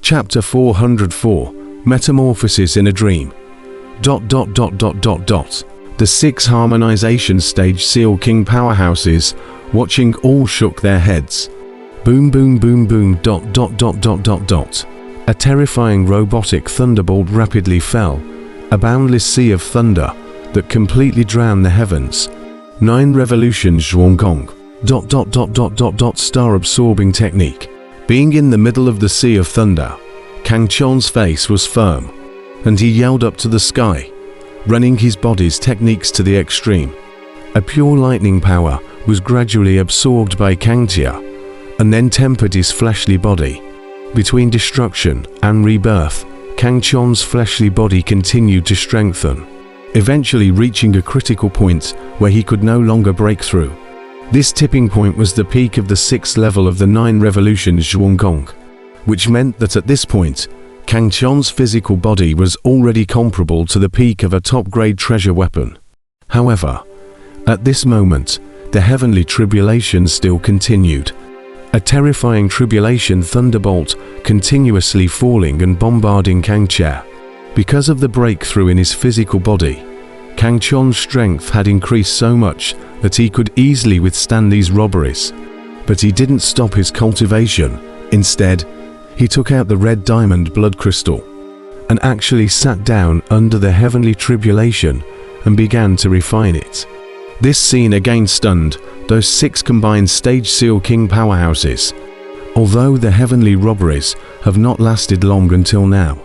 Chapter 404, Metamorphosis in a Dream. The 6 harmonization stage Seal King powerhouses, watching all shook their heads. Boom boom boom boom. A terrifying robotic thunderbolt rapidly fell, a boundless sea of thunder that completely drowned the heavens. 9 revolutions Zhuanggong. Star-absorbing technique. Being in the middle of the sea of thunder, Kang Chon's face was firm, and he yelled up to the sky, running his body's techniques to the extreme. A pure lightning power was gradually absorbed by Kang Tia, and then tempered his fleshly body. Between destruction and rebirth, Kang Chon's fleshly body continued to strengthen, eventually reaching a critical point where he could no longer break through. This tipping point was the peak of the 6th level of the 9 revolutions Zhuanggong, which meant that at this point, Kang Chon's physical body was already comparable to the peak of a top-grade treasure weapon. However, at this moment, the heavenly tribulation still continued. A terrifying tribulation thunderbolt continuously falling and bombarding Kang Tia. Because of the breakthrough in his physical body, Kang Chon's strength had increased so much that he could easily withstand these robberies. But he didn't stop his cultivation. Instead, he took out the red diamond blood crystal and actually sat down under the heavenly tribulation and began to refine it. This scene again stunned those 6 combined stage Seal King powerhouses. Although the heavenly robberies have not lasted long until now,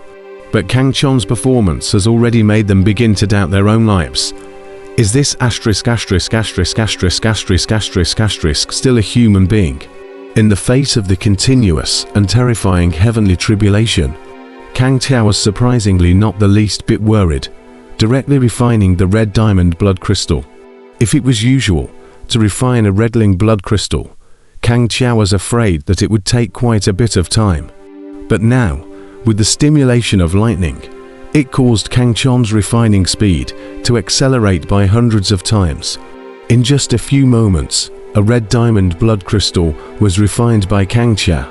but Kang Chon's performance has already made them begin to doubt their own lives. Is this still a human being? In the face of the continuous and terrifying heavenly tribulation, Kang Tia was surprisingly not the least bit worried, directly refining the red diamond blood crystal. If it was usual to refine a redling blood crystal, Kang Tia was afraid that it would take quite a bit of time. But now, with the stimulation of lightning, it caused Kang Chon's refining speed to accelerate by hundreds of times. In just a few moments, a red diamond blood crystal was refined by Kang Tia,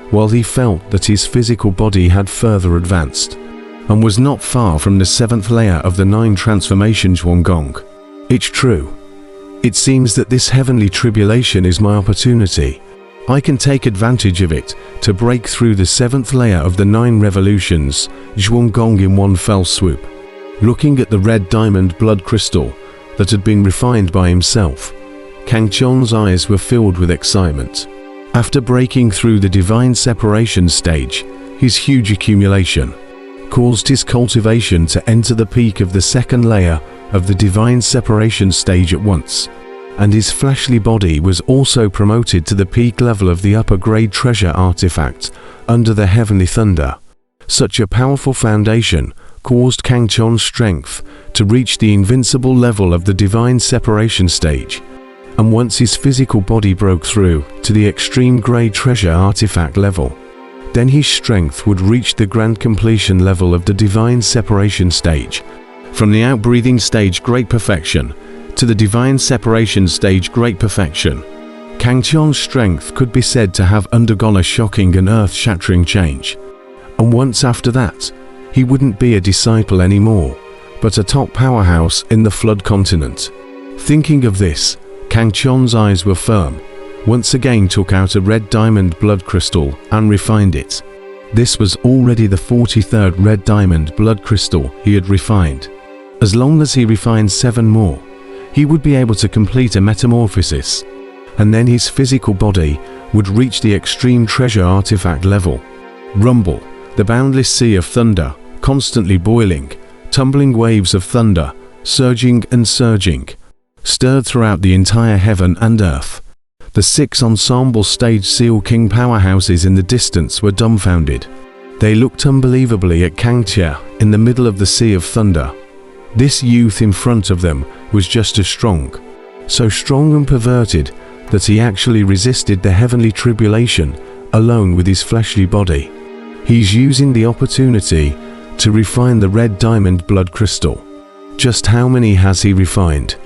while he felt that his physical body had further advanced, and was not far from the 7th layer of the 9 transformation Zhuanggong. It's true. It seems that this heavenly tribulation is my opportunity. I can take advantage of it to break through the 7th layer of the 9 revolutions Zhuanggong in one fell swoop. Looking at the red diamond blood crystal that had been refined by himself, Kang Chon's eyes were filled with excitement. After breaking through the divine separation stage, his huge accumulation caused his cultivation to enter the peak of the 2nd layer of the divine separation stage at once, and his fleshly body was also promoted to the peak level of the upper grade treasure artifact under the heavenly thunder. Such a powerful foundation caused Kang Chon's strength to reach the invincible level of the divine separation stage, and once his physical body broke through to the extreme grade treasure artifact level, then his strength would reach the grand completion level of the divine separation stage. From the outbreathing stage great perfection to the divine separation stage great perfection, Kang Chon's strength could be said to have undergone a shocking and earth-shattering change. And once after that, he wouldn't be a disciple anymore, but a top powerhouse in the Flood continent. Thinking of this, Kang Chon's eyes were firm, once again took out a red diamond blood crystal and refined it. This was already the 43rd red diamond blood crystal he had refined. As long as he refined 7 more, he would be able to complete a metamorphosis, and then his physical body would reach the extreme treasure artifact level. Rumble, the boundless sea of thunder, constantly boiling, tumbling waves of thunder, surging and surging, stirred throughout the entire heaven and earth. The 6 ensemble stage Seal King powerhouses in the distance were dumbfounded. They looked unbelievably at Kang Tia in the middle of the sea of thunder. This youth in front of them was just as strong, so strong and perverted that he actually resisted the heavenly tribulation alone with his fleshly body. He's using the opportunity to refine the red diamond blood crystal. Just how many has he refined?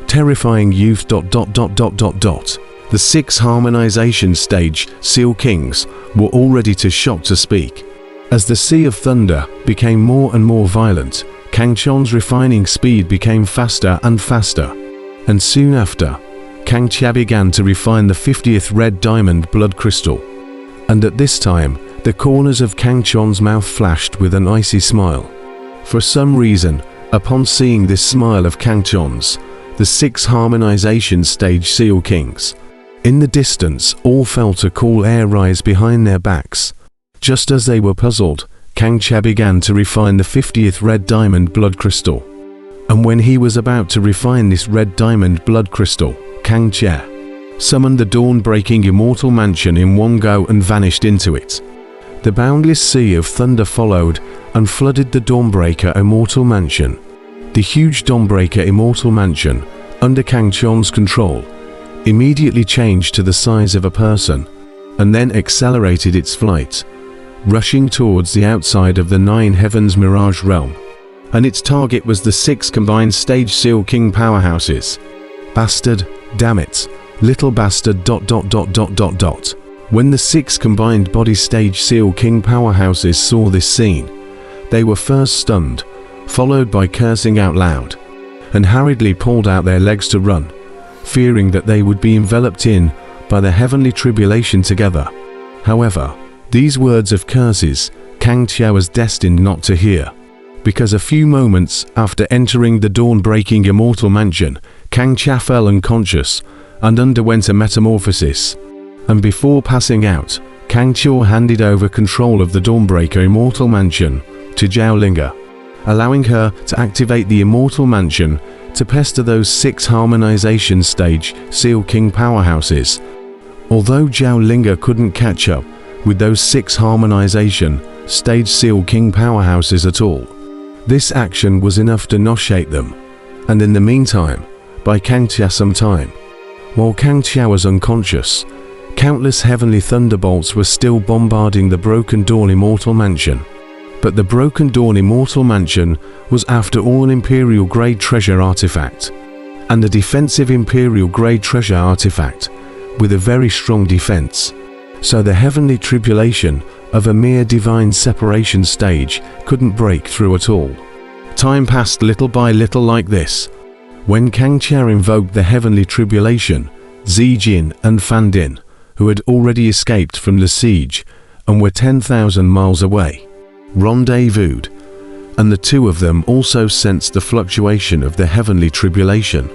Terrifying youth. The 6 harmonization stage Seal Kings were all ready to shock to speak. As the sea of thunder became more and more violent, Kang Chon's refining speed became faster and faster. And soon after, Kang Chia began to refine the 50th red diamond blood crystal. And at this time, the corners of Kang Chon's mouth flashed with an icy smile. For some reason, upon seeing this smile of Kang Chon's, the 6 harmonization stage Seal Kings, in the distance, all felt a cool air rise behind their backs. Just as they were puzzled, Kang Chia began to refine the 50th red diamond blood crystal. And when he was about to refine this red diamond blood crystal, Kang Chia summoned the dawn-breaking immortal mansion in one go and vanished into it. The boundless sea of thunder followed and flooded the Dawnbreaker Immortal Mansion. The huge Dawnbreaker Immortal Mansion, under Kang Chon's control, immediately changed to the size of a person, and then accelerated its flight, rushing towards the outside of the 9 Heavens Mirage Realm. And its target was the 6 combined stage Seal King powerhouses. Bastard, damn it, little bastard ... When the 6 combined body stage Seal King powerhouses saw this scene, they were first stunned, followed by cursing out loud, and hurriedly pulled out their legs to run, fearing that they would be enveloped in by the heavenly tribulation together. However, these words of curses Kang Chia was destined not to hear, because a few moments after entering the dawn-breaking immortal mansion, Kang Chia fell unconscious and underwent a metamorphosis. And before passing out, Kang Chia handed over control of the Dawnbreaker Immortal Mansion to Zhao Linga, allowing her to activate the Immortal Mansion to pester those 6 harmonization stage Seal King powerhouses. Although Zhao Linga couldn't catch up with those 6 harmonization stage Seal King powerhouses at all, this action was enough to noshate them, and in the meantime, by Kang Chia some time, while Kang Chia was unconscious, countless heavenly thunderbolts were still bombarding the Broken Dawn Immortal Mansion. But the Broken Dawn Immortal Mansion was after all an Imperial Grade Treasure artifact, and a defensive Imperial Grade Treasure artifact with a very strong defense, so the heavenly tribulation of a mere divine separation stage couldn't break through at all. Time passed little by little like this. When Kang Chia invoked the heavenly tribulation, Zijin and Fan Din, who had already escaped from the siege and were 10,000 miles away, rendezvoused, and the two of them also sensed the fluctuation of the heavenly tribulation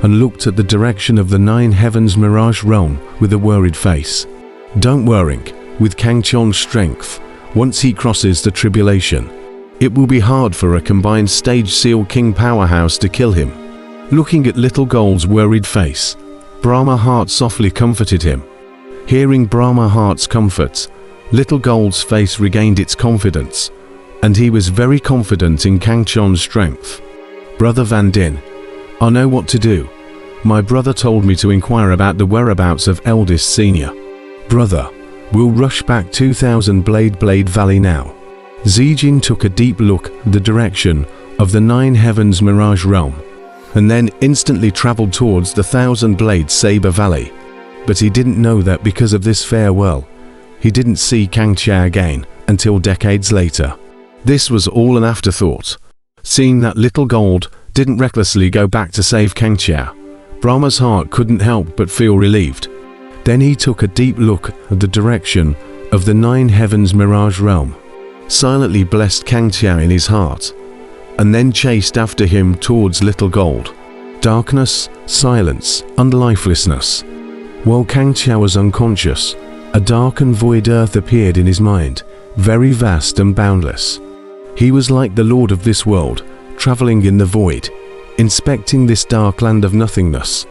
and looked at the direction of the 9 Heavens Mirage Realm with a worried face. Don't worry, with Kang Chon's strength, once he crosses the tribulation, it will be hard for a combined stage Seal King powerhouse to kill him. Looking at Little Gold's worried face, Brahma Heart softly comforted him. Hearing Brahma Heart's comfort, Little Gold's face regained its confidence, and he was very confident in Kang Chon's strength. Brother Van Din, I know what to do. My brother told me to inquire about the whereabouts of eldest senior. Brother, we'll rush back 2000 Blade Valley now. Zijin took a deep look at the direction of the 9 Heavens Mirage Realm, and then instantly traveled towards the 1000 Blade Saber Valley. But he didn't know that because of this farewell, he didn't see Kang Chia again until decades later. This was all an afterthought. Seeing that Little Gold didn't recklessly go back to save Kang Chia, Brahma's heart couldn't help but feel relieved. Then he took a deep look at the direction of the 9 Heavens Mirage Realm, silently blessed Kang Chia in his heart, and then chased after him towards Little Gold. Darkness, silence, and lifelessness. While Kang Chia was unconscious, a dark and void earth appeared in his mind, very vast and boundless. He was like the lord of this world, traveling in the void, inspecting this dark land of nothingness.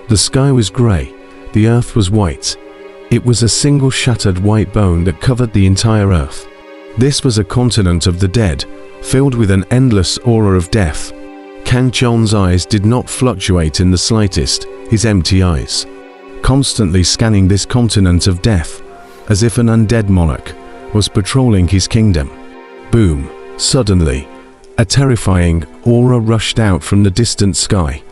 The sky was grey, the earth was white. It was a single shattered white bone that covered the entire earth. This was a continent of the dead, filled with an endless aura of death. Kang Chon's eyes did not fluctuate in the slightest, his empty eyes, constantly scanning this continent of death, as if an undead monarch was patrolling his kingdom. Boom! Suddenly, a terrifying aura rushed out from the distant sky.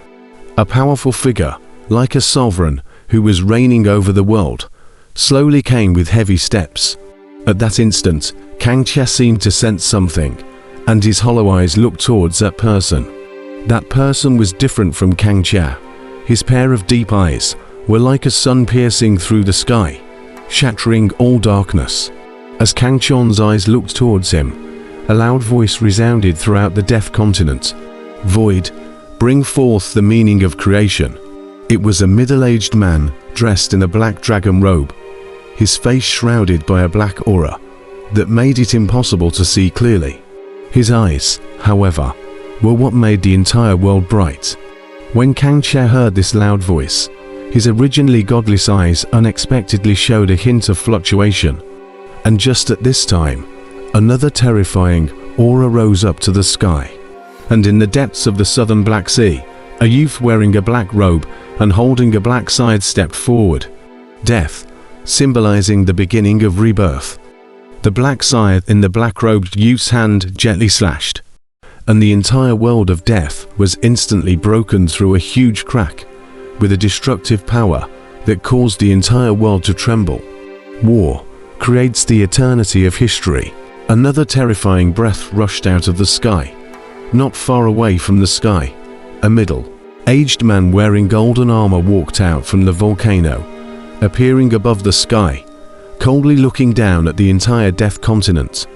A powerful figure, like a sovereign who was reigning over the world, slowly came with heavy steps. At that instant, Kang Chia seemed to sense something, and his hollow eyes looked towards that person. That person was different from Kang Chia. His pair of deep eyes were like a sun piercing through the sky, shattering all darkness. As Kang Chia's eyes looked towards him, a loud voice resounded throughout the deaf continent. Void, bring forth the meaning of creation. It was a middle-aged man dressed in a black dragon robe, his face shrouded by a black aura that made it impossible to see clearly. His eyes, however, were what made the entire world bright. When Kang Chia heard this loud voice, his originally godless eyes unexpectedly showed a hint of fluctuation. And just at this time, another terrifying aura rose up to the sky. And in the depths of the southern Black Sea, a youth wearing a black robe and holding a black scythe stepped forward. Death, symbolizing the beginning of rebirth. The black scythe in the black-robed youth's hand gently slashed, and the entire world of death was instantly broken through a huge crack, with a destructive power that caused the entire world to tremble. War creates the eternity of history. Another terrifying breath rushed out of the sky. Not far away from the sky, a middle-aged man wearing golden armor walked out from the volcano, appearing above the sky, coldly looking down at the entire deaf continent.